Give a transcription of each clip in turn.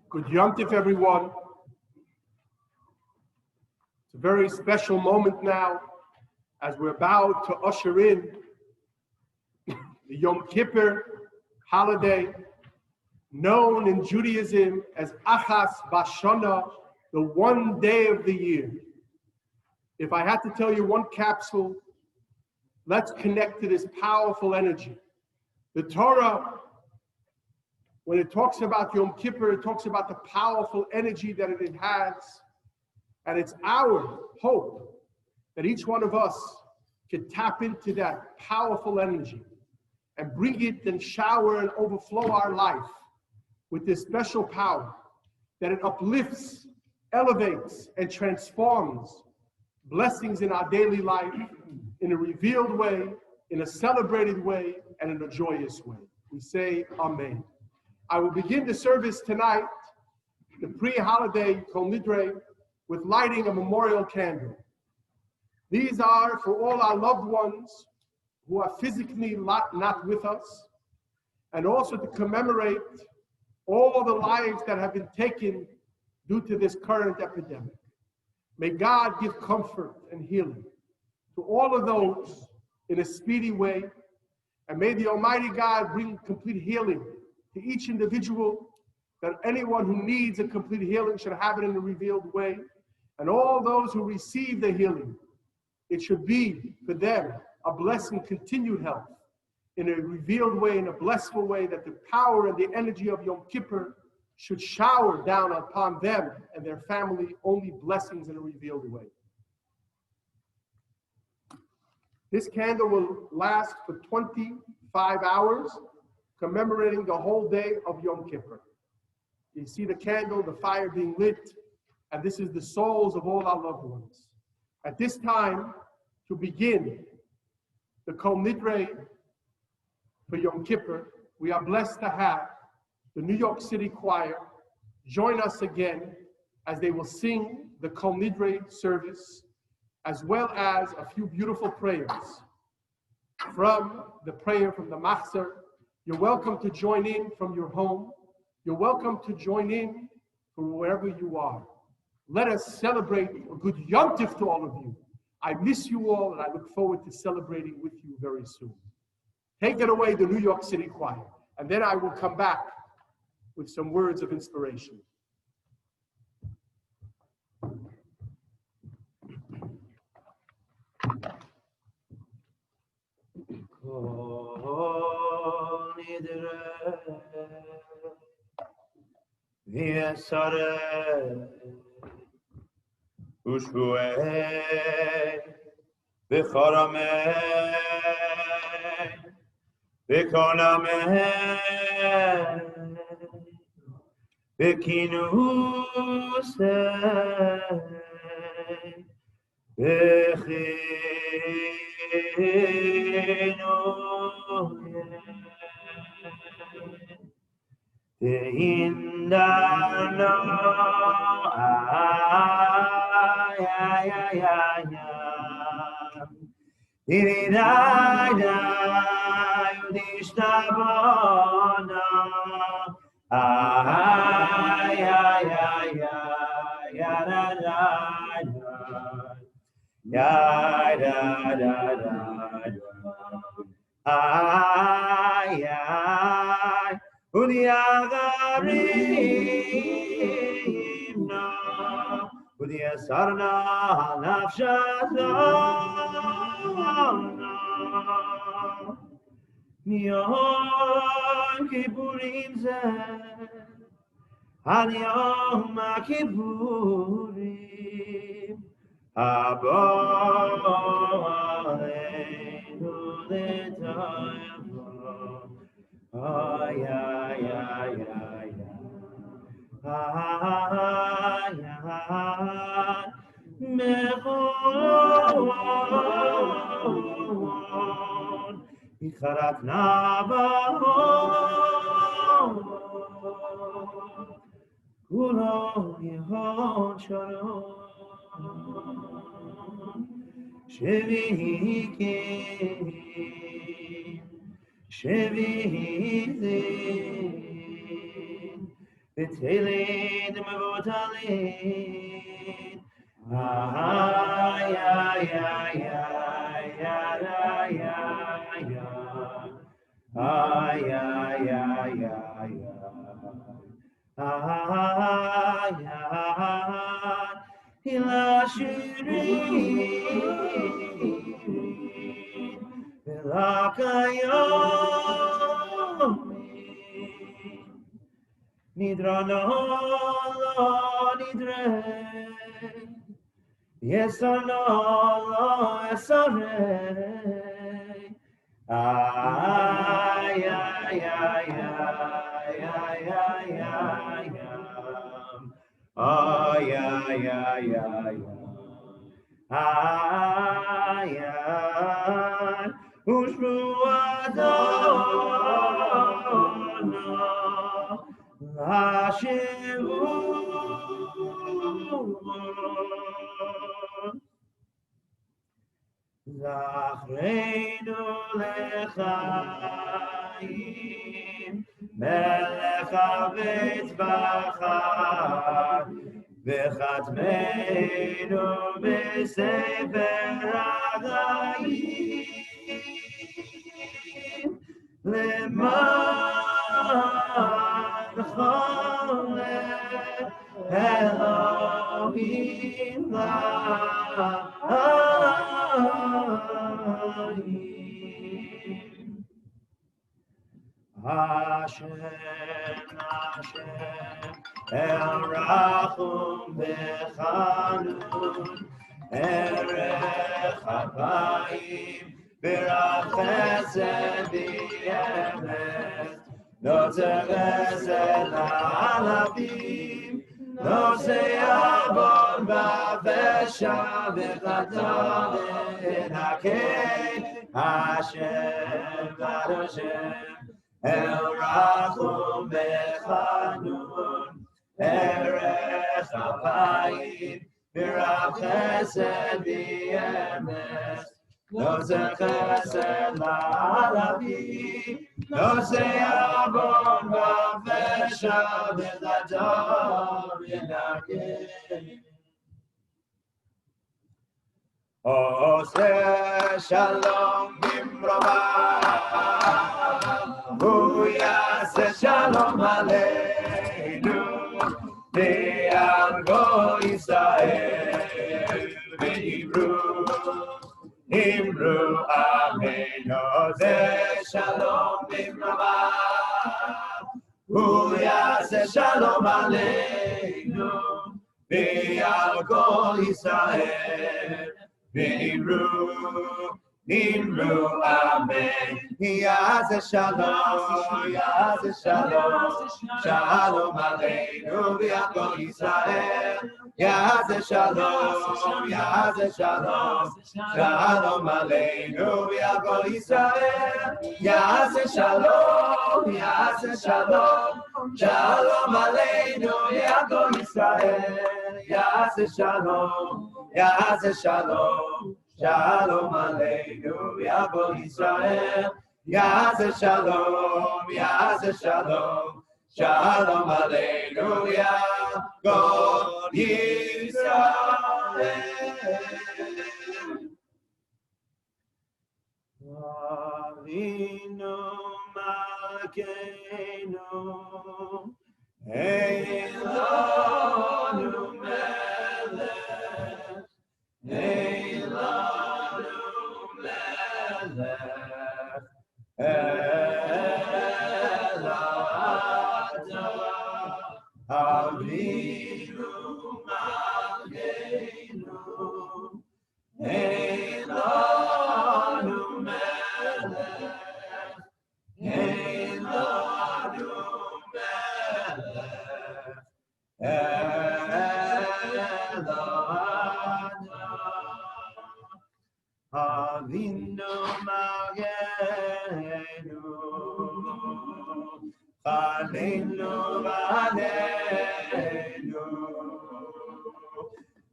Good Yom Tov, everyone. It's a very special moment now as we're about to usher in the Yom Kippur holiday, known in Judaism as Achas Bashana, the one day of the year. If I had to tell you one capsule, let's connect to this powerful energy. The Torah, when it talks about Yom Kippur, it talks about the powerful energy that it has. And it's our hope that each one of us can tap into that powerful energy and bring it and shower and overflow our life with this special power, that it uplifts, elevates, and transforms blessings in our daily life in a revealed way, in a celebrated way, and in a joyous way. We say Amen. I will begin the service tonight, the pre-holiday Kol Nidrei, with lighting a memorial candle. These are for all our loved ones who are physically not with us, and also to commemorate all the lives that have been taken due to this current epidemic. May God give comfort and healing to all of those in a speedy way, and may the Almighty God bring complete healing to each individual, that anyone who needs a complete healing should have it in a revealed way. And all those who receive the healing, it should be for them a blessing, continued health in a revealed way, in a blissful way, that the power and the energy of Yom Kippur should shower down upon them and their family only blessings in a revealed way. This candle will last for 25 hours, commemorating the whole day of Yom Kippur. You see the candle, the fire being lit, and this is the souls of all our loved ones. At this time, to begin the Kol Nidrei for Yom Kippur, we are blessed to have the New York City Choir join us again as they will sing the Kol Nidrei service, as well as a few beautiful prayers from the prayer from the Machzor. You're welcome to join in from your home. You're welcome to join in from wherever you are. Let us celebrate a good Yom Tov to all of you. I miss you all, and I look forward to celebrating with you very soon. Take it away, the New York City Choir, and then I will come back with some words of inspiration. Kol Nidrei Service Ushbuei B'choramei B'konamei B'kinusei B'chinuei Indano ay ay ay ay Iridaya Yudishtabona ay ay ay ya da da ay ay Udiagarimna, Udiasarna, Nafshatana, Yom Kippurim Zeh, Ad Yom Kippurim, Habo Aleinu L'Tayavo. Ay, ay, ay, ay, ay, ay, mechon, icharat navahon, kulo yehon sharon, shevikim, shevikim, Teilim Mevotalin. Ay, ay, ay, ay, ay, ay, ay, ay, ay, ay, ay, ay, Hila Shirin, Velakayomin, Nidrano lo nidrei, Yesano lo esarei. Ay, ay, ay, ay, ay, ay, ay, ay, ay, ay, ay, ay, ushbu Adona, Hashivu. Zachreinu lechaim, melech havetz b'chai, v'chatmeinu b'sefer ha'chayim, leman choleh Elohim la'ayim. Hashem, Hashem, El Rachum Bechanun, Erech Habayim, B'rach Chesed V'yemet, Notzer Chesed La'alabim, Notzer Avon Ba'vesha V'chata V'nakeh, Hashem, Hashem, El Rachum Bechanun, Erech Habayim, B'rach Chesed V'yemet, Notzer Chesed La'alabim, Notzer Avon Ba'vesha V'chata V'nakeh. Oseh Shalom Bimrova, Hu Yaseh Shalom Aleinu, Ve'al Kol Yisrael, Imru Amen. Oseh Shalom Bimrova, Hu Yaseh Shalom Aleinu, Ve'al Kol Yisrael. Nimru, Amen. Yaseh Shalom, Yaseh Shalom, Shalom Aleinu v'al Kol Yisrael. Yaseh Shalom, Yaseh Shalom, Shalom Aleinu v'al Kol Yisrael. Yaseh Shalom, Yaseh Shalom, Shalom Aleinu v'al Kol Yisrael. Yaseh Shalom, Yaseh Shalom, Shalom Aleinu v'al Kol Yisrael. Yaseh Shalom, Yaseh Shalom, Shalom Aleinu v'al Kol Yisrael. Avinu Malkeinu, Eilonu Melech, Eilonu Melech, Elada, Avinu Malkeinu, Eilonu Melech, Eilonu Melech, Avinu Malkeinu, Chalenu v'aneinu.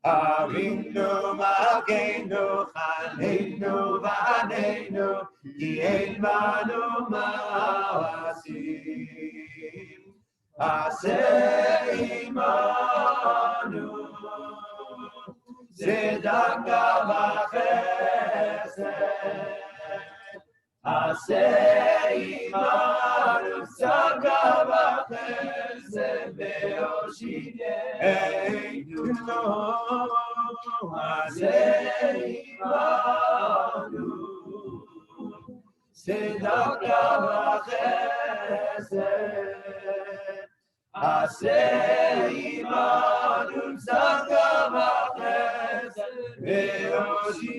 Avinu Malkeinu, Chalenu v'aneinu, ki ein banu ma'asim. Aseh imanu tzedaka v'chesed. Aseh imanu tzedaka v'chesed ve'oshineinu. Aseh imanu tzedaka v'chesed. Aseh imanu tzedaka v'chesed ve'oshineinu.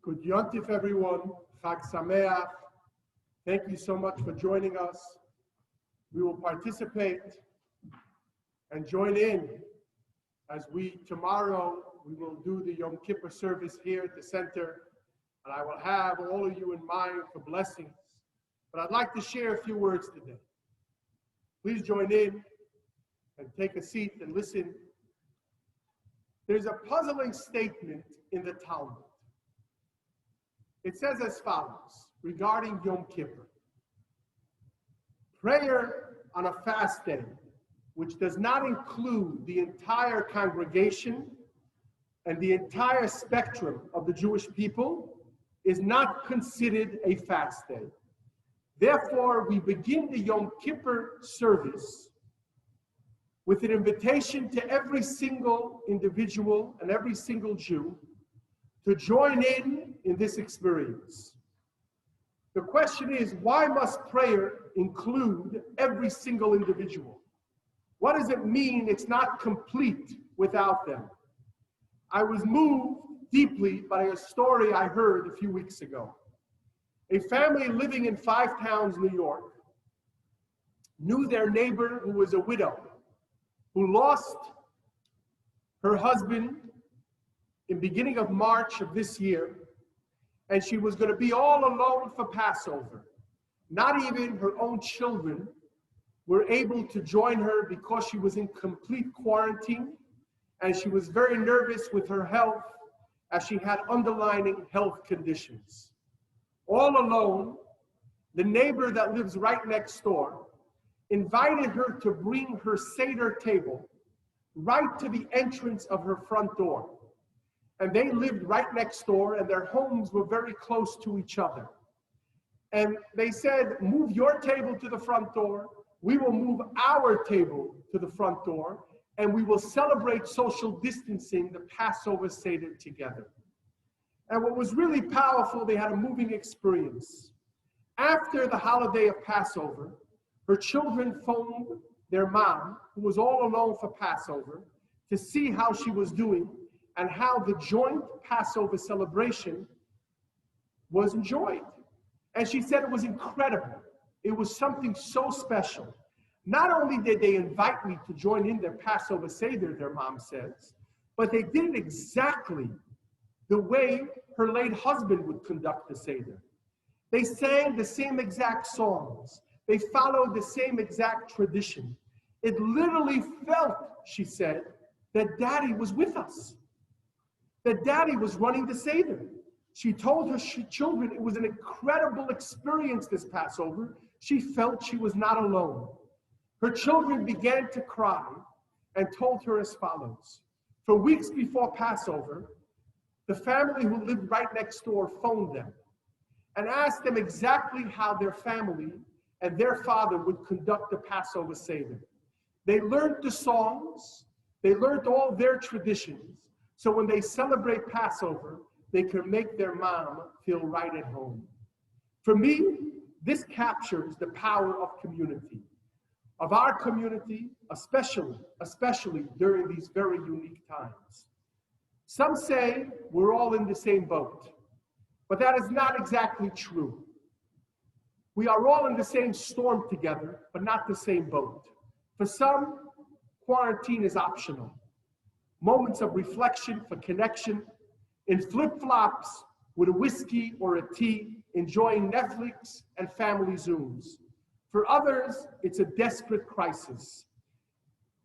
Good Yontif, everyone. Chag Sameach. Thank you so much for joining us. We will participate and join in as tomorrow we will do the Yom Kippur service here at the center, and I will have all of you in mind for blessings. But I'd like to share a few words today. Please join in and take a seat and listen. There's a puzzling statement in the Talmud. It says as follows regarding Yom Kippur. Prayer on a fast day, which does not include the entire congregation and the entire spectrum of the Jewish people, is not considered a fast day. Therefore, we begin the Yom Kippur service with an invitation to every single individual and every single Jew to join in this experience. The question is, why must prayer include every single individual? What does it mean it's not complete without them? I was moved deeply by a story I heard a few weeks ago. A family living in Five Towns, New York, knew their neighbor who was a widow, who lost her husband in beginning of March of this year, and she was going to be all alone for Passover. Not even her own children were able to join her because she was in complete quarantine, and she was very nervous with her health as she had underlying health conditions. All alone, the neighbor that lives right next door invited her to bring her Seder table right to the entrance of her front door. And they lived right next door, and their homes were very close to each other. And they said, move your table to the front door. We will move our table to the front door, and we will celebrate social distancing the Passover Seder together. And what was really powerful, they had a moving experience. After the holiday of Passover, her children phoned their mom, who was all alone for Passover, to see how she was doing and how the joint Passover celebration was enjoyed. And she said it was incredible. It was something so special. Not only did they invite me to join in their Passover Seder, their mom says, but they did it exactly the way her late husband would conduct the Seder. They sang the same exact songs. They followed the same exact tradition. It literally felt, she said, that Daddy was with us, that Daddy was running the Seder. She told her children it was an incredible experience this Passover. She felt she was not alone. Her children began to cry and told her as follows. For weeks before Passover, the family who lived right next door phoned them and asked them exactly how their family and their father would conduct the Passover Seder. They learned the songs, they learned all their traditions, so when they celebrate Passover, they can make their mom feel right at home. For me, this captures the power of community, of our community, especially during these very unique times. Some say we're all in the same boat, but that is not exactly true. We are all in the same storm together, but not the same boat. For some, quarantine is optional. Moments of reflection for connection, in flip-flops with a whiskey or a tea, enjoying Netflix and family Zooms. For others, it's a desperate crisis.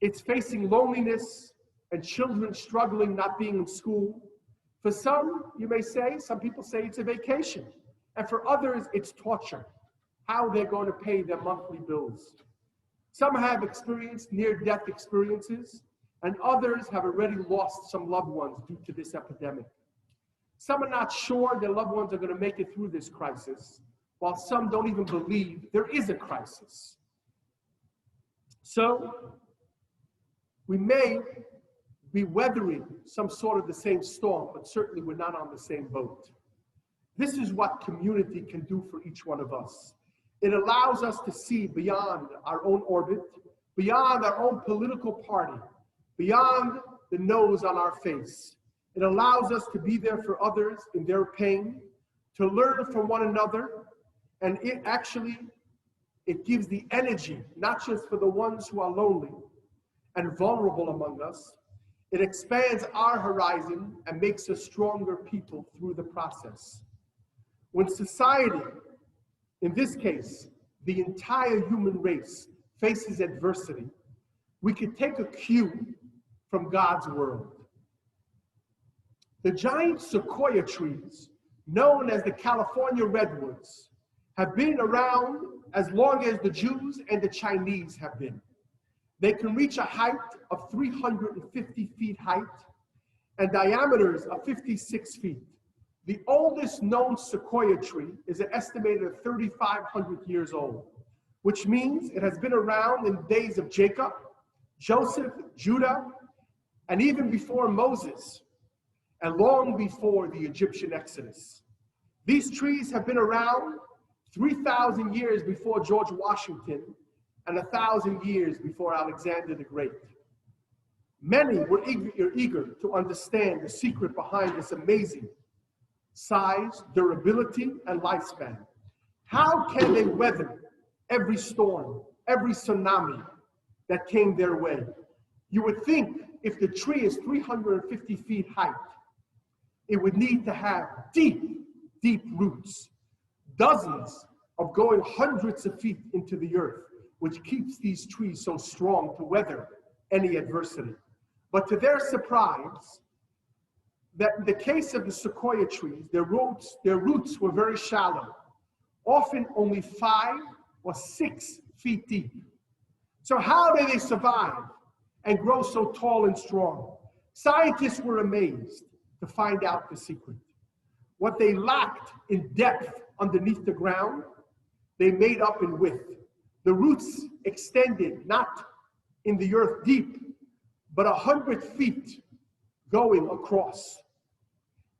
It's facing loneliness and children struggling not being in school. For some, you may say, some people say it's a vacation. And for others, it's torture, how they're going to pay their monthly bills. Some have experienced near-death experiences, and others have already lost some loved ones due to this epidemic. Some are not sure their loved ones are going to make it through this crisis, while some don't even believe there is a crisis. So, we may be weathering some sort of the same storm, but certainly we're not on the same boat. This is what community can do for each one of us. It allows us to see beyond our own orbit, beyond our own political party, beyond the nose on our face. It allows us to be there for others in their pain, to learn from one another, and it gives the energy, not just for the ones who are lonely and vulnerable among us. It expands our horizon and makes us stronger people through the process. When society, in this case, the entire human race, faces adversity, we can take a cue from God's world. The giant sequoia trees, known as the California redwoods, have been around as long as the Jews and the Chinese have been. They can reach a height of 350 feet height and diameters of 56 feet. The oldest known sequoia tree is an estimated 3,500 years old, which means it has been around in the days of Jacob, Joseph, Judah, and even before Moses, and long before the Egyptian Exodus. These trees have been around 3,000 years before George Washington and 1,000 years before Alexander the Great. Many were eager to understand the secret behind this amazing size, durability, and lifespan. How can they weather every storm, every tsunami that came their way? You would think if the tree is 350 feet height, it would need to have deep, deep roots, dozens of going hundreds of feet into the earth, which keeps these trees so strong to weather any adversity. But to their surprise, that in the case of the sequoia trees, their roots were very shallow, often only 5 or 6 feet deep. So how did they survive and grow so tall and strong? Scientists were amazed to find out the secret. What they lacked in depth underneath the ground. They made up in width. The roots extended not in the earth deep, but 100 feet going across.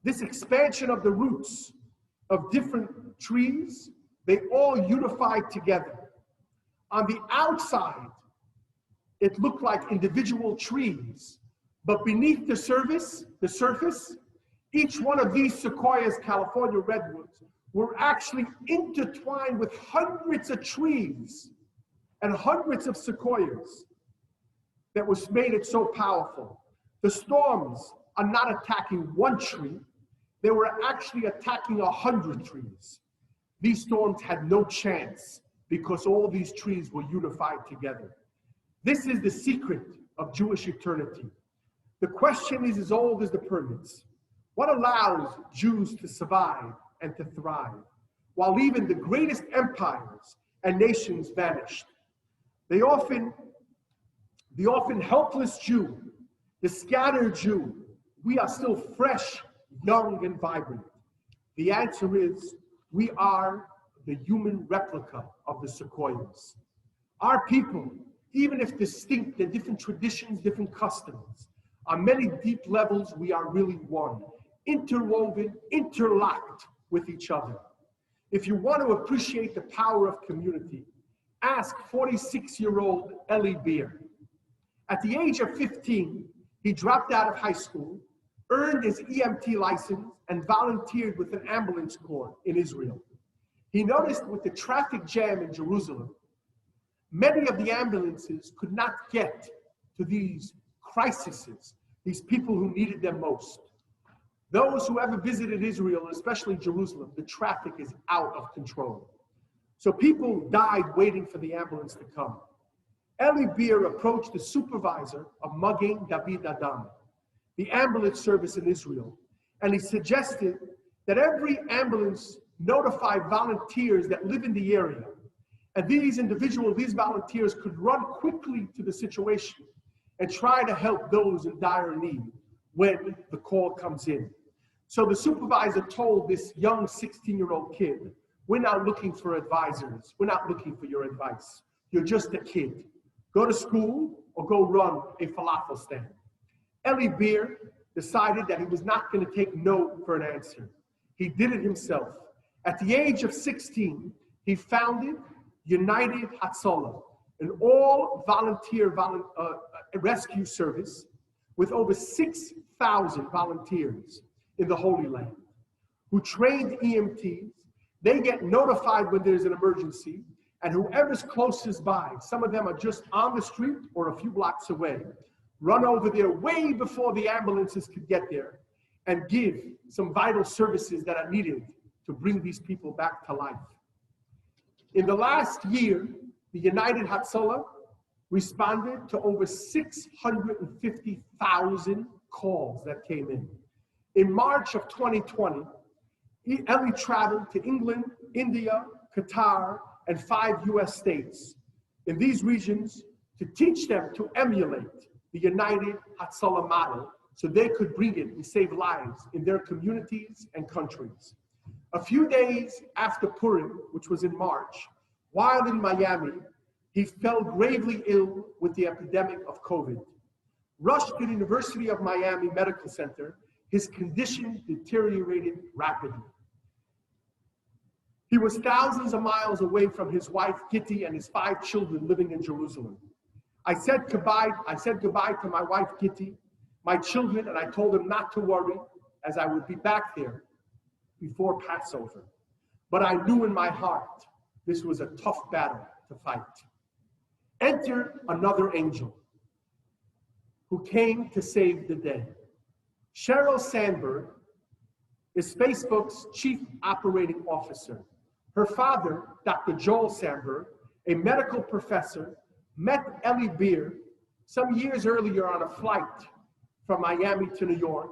This expansion of the roots of different trees, they all unified together. On the outside, it looked like individual trees, but beneath the surface, each one of these sequoias, California redwoods, were actually intertwined with hundreds of trees and hundreds of sequoias that was made it so powerful. The storms are not attacking one tree, they were actually attacking 100 trees. These storms had no chance because all these trees were unified together. This is the secret of Jewish eternity. The question is as old as the pyramids. What allows Jews to survive and to thrive, while even the greatest empires and nations vanished? The often helpless Jew, the scattered Jew, we are still fresh, young, and vibrant. The answer is, we are the human replica of the sequoias. Our people, even if distinct in different traditions, different customs, on many deep levels, we are really one, interwoven, interlocked with each other. If you want to appreciate the power of community, ask 46-year-old Eli Beer. At the age of 15, he dropped out of high school, earned his EMT license, and volunteered with an ambulance corps in Israel. He noticed with the traffic jam in Jerusalem, many of the ambulances could not get to these crises, these people who needed them most. Those who ever visited Israel, especially Jerusalem, the traffic is out of control. So people died waiting for the ambulance to come. Eli Beer approached the supervisor of Magen David Adom, the ambulance service in Israel, and he suggested that every ambulance notify volunteers that live in the area. And these volunteers could run quickly to the situation and try to help those in dire need when the call comes in. So the supervisor told this young 16-year-old kid, we're not looking for advisors. We're not looking for your advice. You're just a kid. Go to school or go run a falafel stand. Eli Beer decided that he was not going to take no for an answer. He did it himself. At the age of 16, he founded United Hatzalah, an all-volunteer rescue service with over 6,000 volunteers in the Holy Land, who trained EMTs. They get notified when there's an emergency, and whoever's closest by, some of them are just on the street or a few blocks away, run over there way before the ambulances could get there and give some vital services that are needed to bring these people back to life. In the last year, the United Hatzalah responded to over 650,000 calls that came in. In March of 2020, Eli traveled to England, India, Qatar, and 5 US states in these regions to teach them to emulate the United Hatzalah model so they could bring it and save lives in their communities and countries. A few days after Purim, which was in March, while in Miami, he fell gravely ill with the epidemic of COVID. Rushed to the University of Miami Medical Center, his condition deteriorated rapidly. He was thousands of miles away from his wife, Kitty, and his 5 children living in Jerusalem. I said goodbye to my wife, Kitty, my children, and I told them not to worry, as I would be back there before Passover. But I knew in my heart this was a tough battle to fight. Enter another angel who came to save the day. Sheryl Sandberg is Facebook's chief operating officer. Her father, Dr. Joel Sandberg, a medical professor, met Eli Beer some years earlier on a flight from Miami to New York.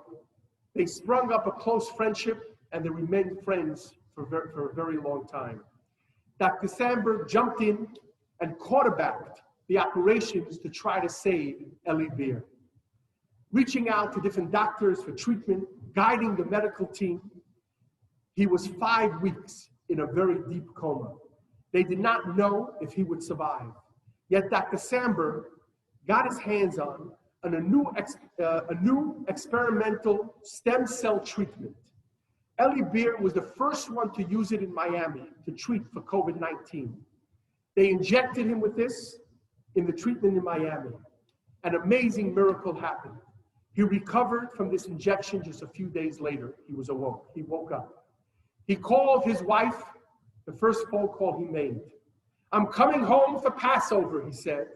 They sprung up a close friendship and they remained friends for a very long time. Dr. Sandberg jumped in and quarterbacked the operations to try to save Eli Beer. Reaching out to different doctors for treatment, guiding the medical team. He was 5 weeks in a very deep coma. They did not know if he would survive. Yet Dr. Samberg got his hands on a new experimental stem cell treatment. Eli Beer was the first one to use it in Miami to treat for COVID-19. They injected him with this in the treatment in Miami. An amazing miracle happened. He recovered from this injection just a few days later. He woke up. He called his wife, the first phone call he made. "I'm coming home for Passover," he said.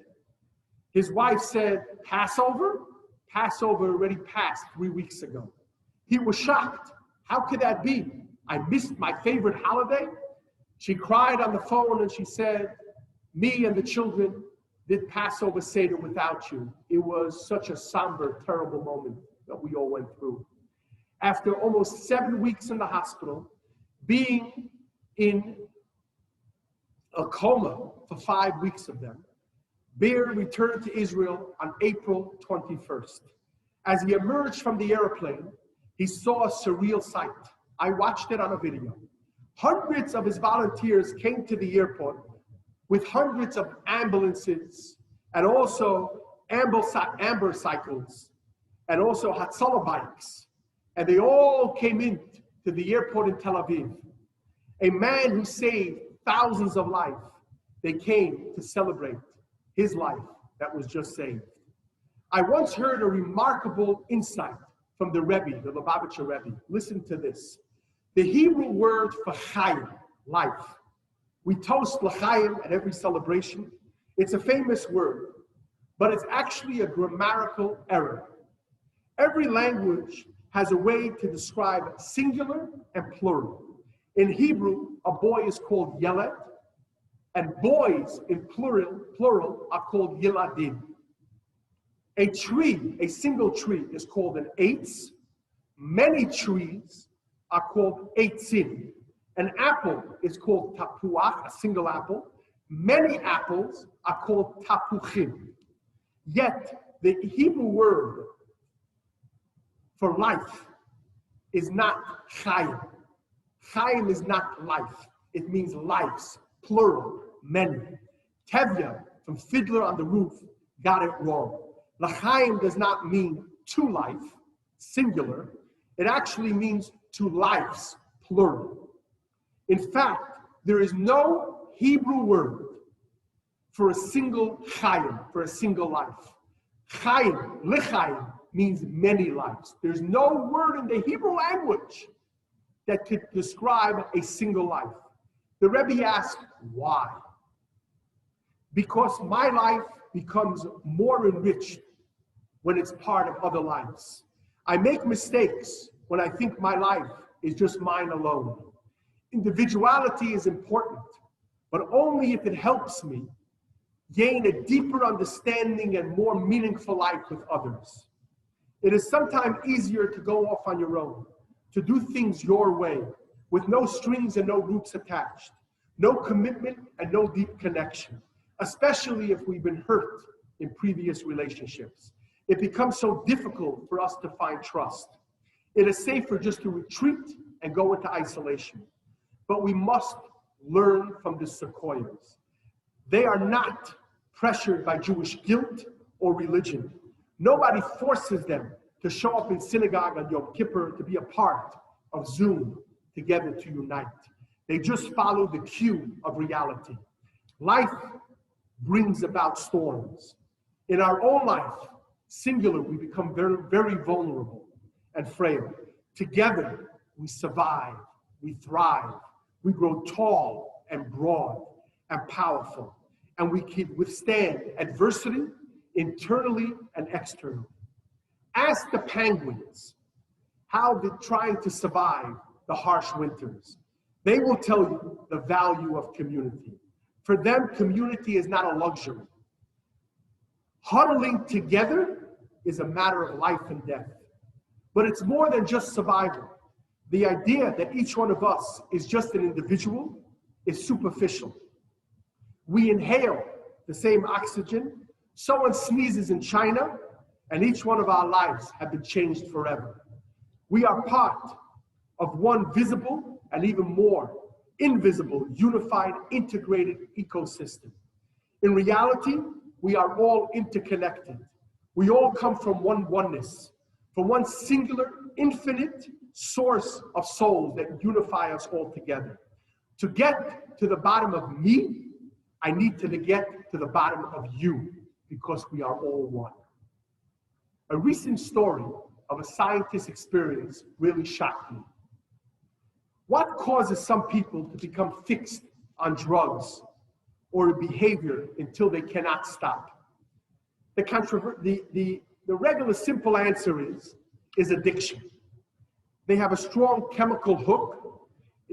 His wife said, "Passover? Passover already passed 3 weeks ago." He was shocked. How could that be? I missed my favorite holiday? She cried on the phone and she said, "Me and the children did Passover Seder without you. It was such a somber, terrible moment that we all went through." After almost 7 weeks in the hospital, being in a coma for 5 weeks of them, Beer returned to Israel on April 21st. As he emerged from the airplane, he saw a surreal sight. I watched it on a video. Hundreds of his volunteers came to the airport with hundreds of ambulances and also amber cycles and also Hatzalah bikes. And they all came in to the airport in Tel Aviv. A man who saved thousands of lives. They came to celebrate his life that was just saved. I once heard a remarkable insight from the Rabbi, the Lubavitcher Rabbi. Listen to this. The Hebrew word for chayim, life. We toast l'chaim at every celebration. It's a famous word, but it's actually a grammatical error. Every language has a way to describe singular and plural. In Hebrew, a boy is called yeled, and boys in plural are called yiladim. A tree, a single tree, is called an eitz. Many trees are called eitzim. An apple is called tapuach, a single apple. Many apples are called tapuchim. Yet, the Hebrew word for life is not chayim. Chayim is not life. It means lives, plural, many. Tevya, from Fiddler on the Roof, got it wrong. L'chaim does not mean to life, singular. It actually means to lives, plural. In fact, there is no Hebrew word for a single chayim, for a single life. Chayim, l'chaim, means many lives. There's no word in the Hebrew language that could describe a single life. The Rebbe asked, why? Because my life becomes more enriched when it's part of other lives. I make mistakes when I think my life is just mine alone. Individuality is important, but only if it helps me gain a deeper understanding and more meaningful life with others. It is sometimes easier to go off on your own, to do things your way, with no strings and no roots attached, no commitment and no deep connection, especially if we've been hurt in previous relationships. It becomes so difficult for us to find trust. It is safer just to retreat and go into isolation. But we must learn from the sequoias. They are not pressured by Jewish guilt or religion. Nobody forces them to show up in synagogue on Yom Kippur to be a part of Zoom together to unite. They just follow the cue of reality. Life brings about storms. In our own life, singular, we become very, very vulnerable and frail. Together, we survive, we thrive, we grow tall and broad and powerful, and we can withstand adversity internally and externally. Ask the penguins how they're trying to survive the harsh winters. They will tell you the value of community. For them, community is not a luxury. Huddling together is a matter of life and death. But it's more than just survival. The idea that each one of us is just an individual is superficial. We inhale the same oxygen. Someone sneezes in China, and each one of our lives have been changed forever. We are part of one visible and even more invisible, unified, integrated ecosystem. In reality, we are all interconnected. We all come from one oneness, from one singular, infinite source of souls that unify us all together. To get to the bottom of me, I need to get to the bottom of you, because we are all one. A recent story of a scientist's experience really shocked me. What causes some people to become fixed on drugs or a behavior until they cannot stop? The regular simple answer is addiction. They have a strong chemical hook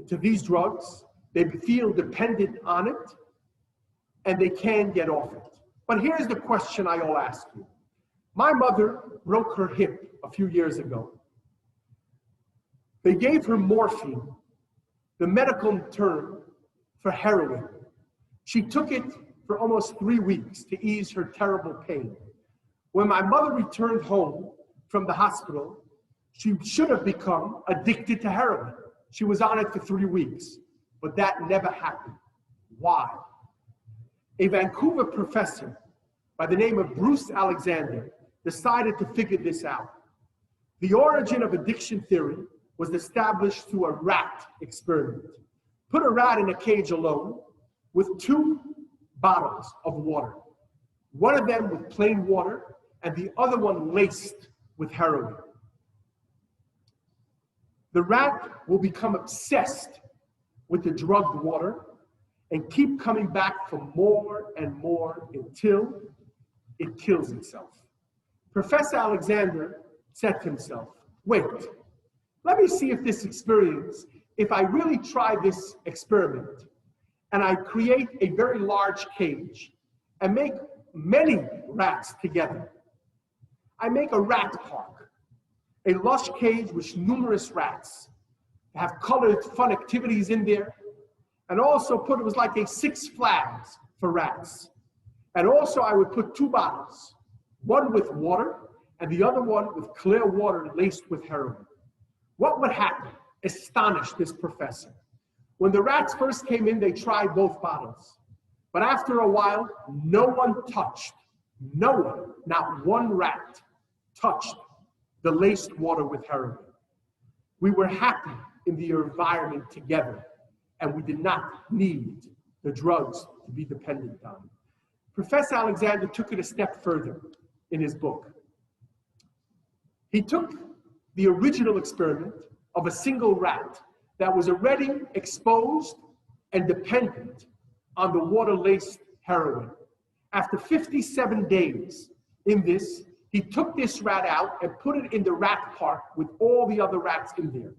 to these drugs. They feel dependent on it, and they can get off it. But here's the question I all ask you. My mother broke her hip a few years ago. They gave her morphine, the medical term for heroin. She took it for almost 3 weeks to ease her terrible pain. When my mother returned home from the hospital, she should have become addicted to heroin. She was on it for 3 weeks, but that never happened. Why? A Vancouver professor by the name of Bruce Alexander decided to figure this out. The origin of addiction theory was established through a rat experiment. Put a rat in a cage alone with 2 bottles of water. One of them with plain water and the other one laced with heroin. The rat will become obsessed with the drugged water and keep coming back for more and more until it kills itself. Professor Alexander said to himself, wait, let me see if this experience, if I really try this experiment and I create a very large cage and make many rats together. I make a rat park, a lush cage with numerous rats, have colored fun activities in there, and also it was like a 6 Flags for rats. And also I would put 2 bottles, one with water and the other one with clear water laced with heroin. What would happen? Astonished this professor. When the rats first came in, they tried both bottles. But after a while, no one, not one rat, touched the laced water with heroin. We were happy in the environment together, and we did not need the drugs to be dependent on. Professor Alexander took it a step further in his book. He took the original experiment of a single rat that was already exposed and dependent on the water-laced heroin. After 57 days in this, he took this rat out and put it in the rat park with all the other rats in there.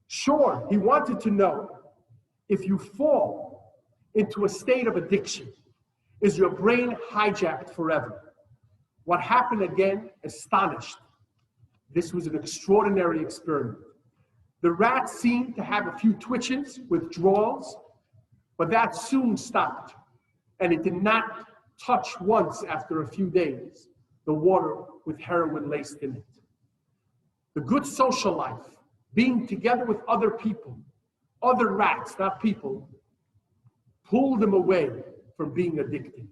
Sure, he wanted to know, if you fall into a state of addiction, is your brain hijacked forever? What happened again astonished. This was an extraordinary experiment. The rat seemed to have a few twitches, withdrawals, but that soon stopped, and it did not touch once after a few days the water with heroin laced in it. The good social life, being together with other people, other rats, not people, pulled them away from being addicted.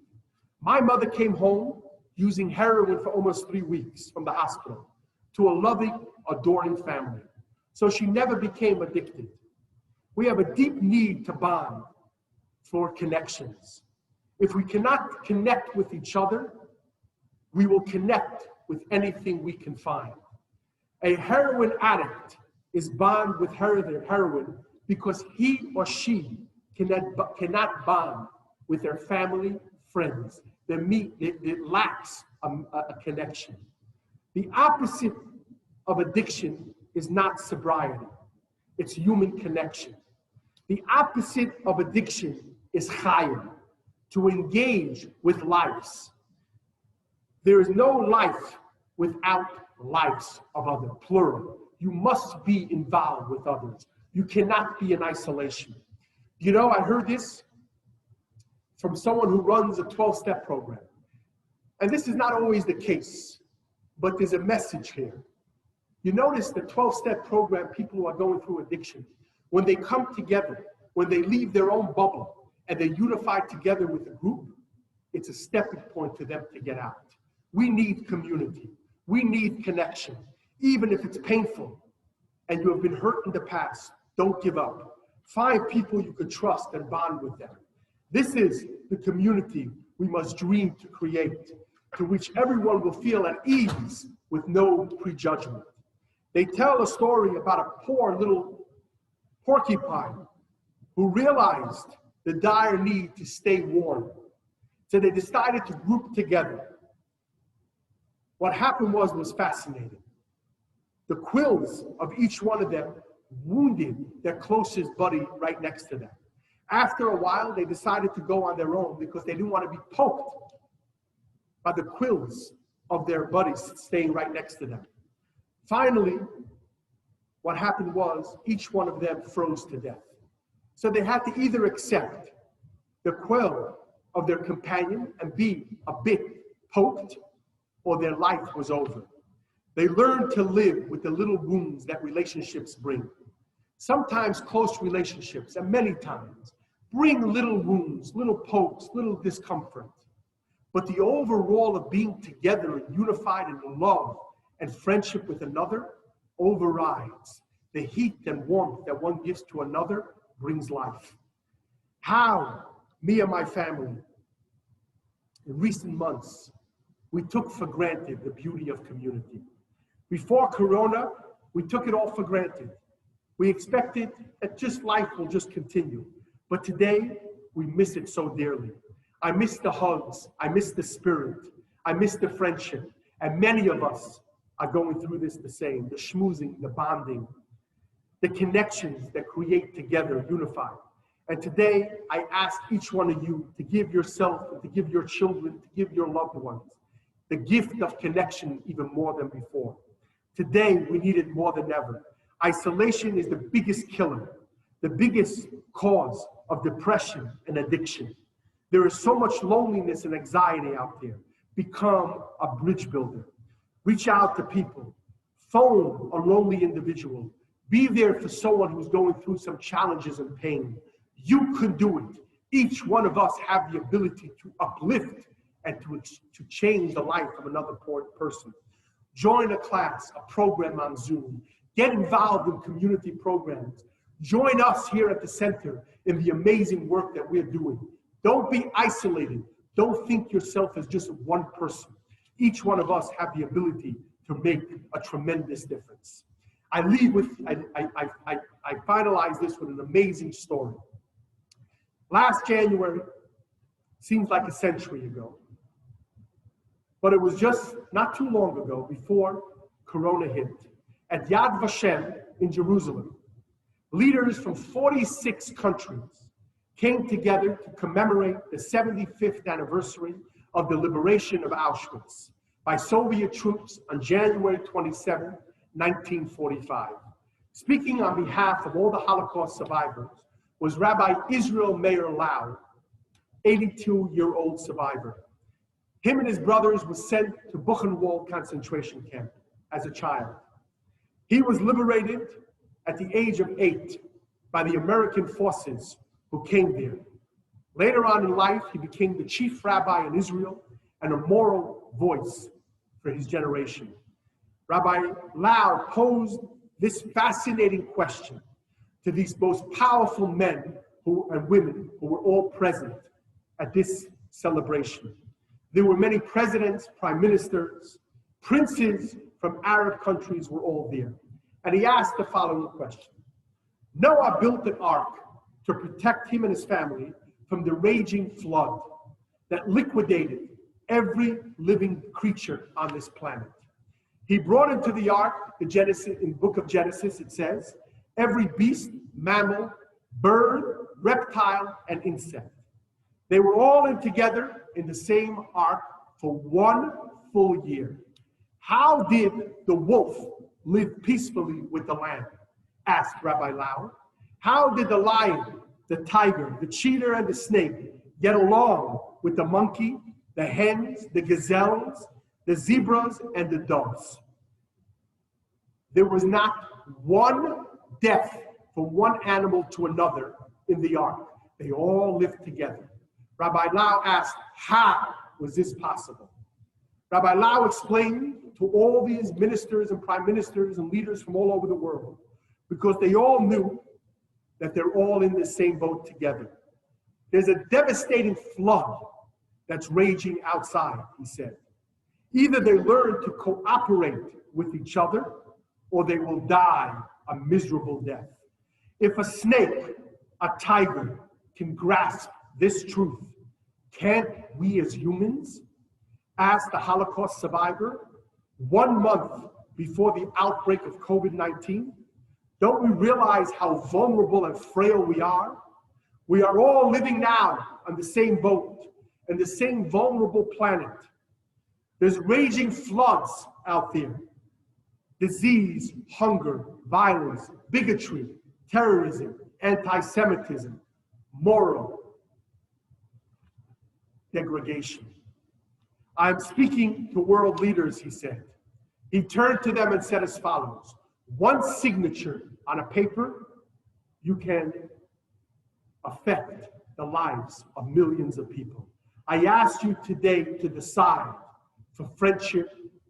My mother came home using heroin for almost 3 weeks from the hospital to a loving, adoring family. So she never became addicted. We have a deep need to bond for connections. If we cannot connect with each other, we will connect with anything we can find. A heroin addict is bond with heroin because he or she cannot bond with their family, friends. It lacks a connection. The opposite of addiction is not sobriety. It's human connection. The opposite of addiction is chayim, to engage with lives. There is no life without lives of others, plural. You must be involved with others. You cannot be in isolation. You know, I heard this from someone who runs a 12-step program. And this is not always the case, but there's a message here. You notice the 12-step program, people who are going through addiction, when they come together, when they leave their own bubble and they unify together with a group, it's a stepping point to them to get out. We need community. We need connection. Even if it's painful and you have been hurt in the past, don't give up. Find people you can trust and bond with them. This is the community we must dream to create, to which everyone will feel at ease with no prejudgment. They tell a story about a poor little porcupine who realized the dire need to stay warm. So they decided to group together. What happened was fascinating. The quills of each one of them wounded their closest buddy right next to them. After a while, they decided to go on their own because they didn't want to be poked by the quills of their buddies staying right next to them. Finally, what happened was each one of them froze to death. So they had to either accept the quill of their companion and be a bit poked, or their life was over. They learned to live with the little wounds that relationships bring. Sometimes close relationships, and many times, bring little wounds, little pokes, little discomfort. But the overall of being together and unified in love and friendship with another overrides. The heat and warmth that one gives to another brings life. How me and my family, in recent months, we took for granted the beauty of community. Before Corona, we took it all for granted. We expected that just life will just continue. But today, we miss it so dearly. I miss the hugs, I miss the spirit, I miss the friendship. And many of us are going through this the same, the schmoozing, the bonding, the connections that create together, unified. And today, I ask each one of you to give yourself, to give your children, to give your loved ones, the gift of connection even more than before. Today, we need it more than ever. Isolation is the biggest killer, the biggest cause of depression and addiction. There is so much loneliness and anxiety out there. Become a bridge builder. Reach out to people. Phone a lonely individual. Be there for someone who's going through some challenges and pain. You can do it. Each one of us have the ability to uplift and to change the life of another person. Join a class, a program on Zoom. Get involved in community programs. Join us here at the center in the amazing work that we're doing. Don't be isolated. Don't think yourself as just one person. Each one of us have the ability to make a tremendous difference. I finalize this with an amazing story. Last January, seems like a century ago, but it was just not too long ago before Corona hit. At Yad Vashem in Jerusalem, leaders from 46 countries came together to commemorate the 75th anniversary of the liberation of Auschwitz by Soviet troops on January 27, 1945. Speaking on behalf of all the Holocaust survivors was Rabbi Israel Meir Lau, 82-year-old survivor. Him and his brothers were sent to Buchenwald concentration camp as a child. He was liberated at the age of 8 by the American forces who came there. Later on in life, he became the chief rabbi in Israel and a moral voice for his generation. Rabbi Lau posed this fascinating question to these most powerful men and women who were all present at this celebration. There were many presidents, prime ministers, princes from Arab countries were all there. And he asked the following question. Noah built an ark to protect him and his family from the raging flood that liquidated every living creature on this planet. He brought into the ark, in book of Genesis, it says, every beast, mammal, bird, reptile, and insect. They were all in together in the same ark for 1 full year. How did the wolf live peacefully with the lamb? Asked Rabbi Lau. How did the lion, the tiger, the cheetah, and the snake get along with the monkey, the hens, the gazelles, the zebras, and the doves? There was not one death from one animal to another in the ark. They all lived together. Rabbi Lau asked, how was this possible? Rabbi Lau explained to all these ministers and prime ministers and leaders from all over the world, because they all knew that they're all in the same boat together. There's a devastating flood that's raging outside, he said. Either they learn to cooperate with each other, or they will die a miserable death. If a snake, a tiger, can grasp this truth, can't we as humans? Asked the Holocaust survivor 1 month before the outbreak of COVID-19. Don't we realize how vulnerable and frail we are? We are all living now on the same boat and the same vulnerable planet. There's raging floods out there. Disease, hunger, violence, bigotry, terrorism, anti-Semitism, moral degradation. I'm speaking to world leaders, he said. He turned to them and said as follows: one signature on a paper, you can affect the lives of millions of people. I ask you today to decide for friendship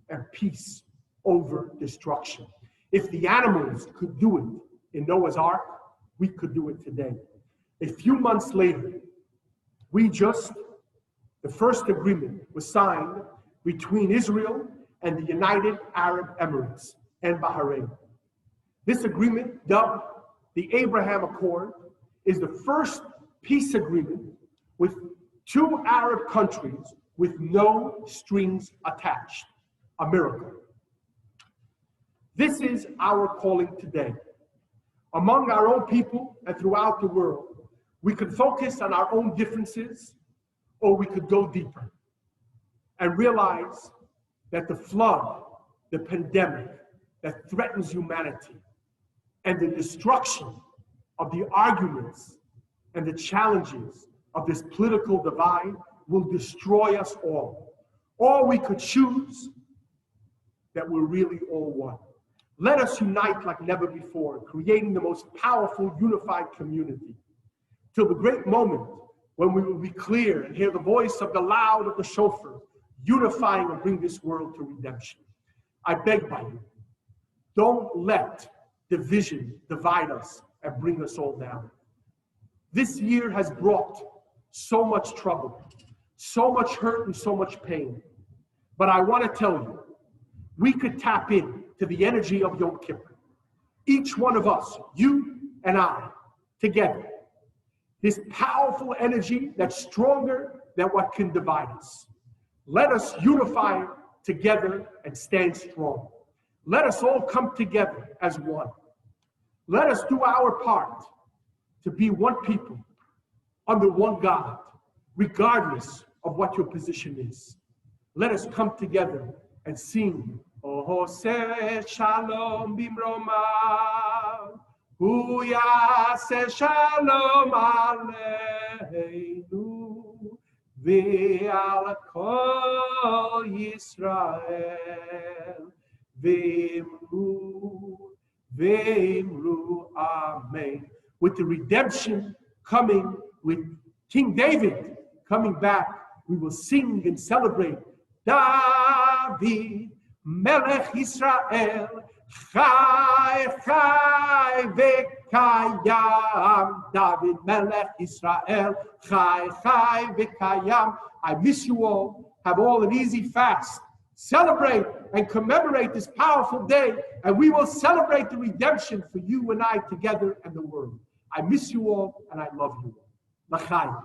and peace over destruction. If the animals could do it in Noah's Ark, we could do it today. A few months later, the first agreement was signed between Israel and the United Arab Emirates and Bahrain. This agreement, dubbed the Abraham Accord, is the first peace agreement with 2 Arab countries with no strings attached. A miracle. This is our calling today. Among our own people and throughout the world, we could focus on our own differences, or we could go deeper and realize that the flood, the pandemic that threatens humanity, and the destruction of the arguments and the challenges of this political divide will destroy us all. Or we could choose that we're really all one. Let us unite like never before, creating the most powerful, unified community, till the great moment when we will be clear and hear the voice of the loud of the shofar, unifying and bring this world to redemption. I beg by you, don't let division divide us and bring us all down. This year has brought so much trouble, so much hurt and so much pain. But I want to tell you, we could tap in to the energy of Yom Kippur. Each one of us, you and I, together. This powerful energy that's stronger than what can divide us. Let us unify together and stand strong. Let us all come together as one. Let us do our part to be one people under one God, regardless of what your position is. Let us come together and sing, Oh, se shalom bimromav, hu yaseh shalom aleinu, ve'al kol Yisrael, ve'imru, amen. With the redemption coming, with King David coming back, we will sing and celebrate David, Melech Israel, Chai, Chai, V'kayam. David, Melech Israel, Chai, Chai, V'kayam. I miss you all. Have all an easy fast. Celebrate and commemorate this powerful day, and we will celebrate the redemption for you and I together and the world. I miss you all, and I love you all. L'chaim.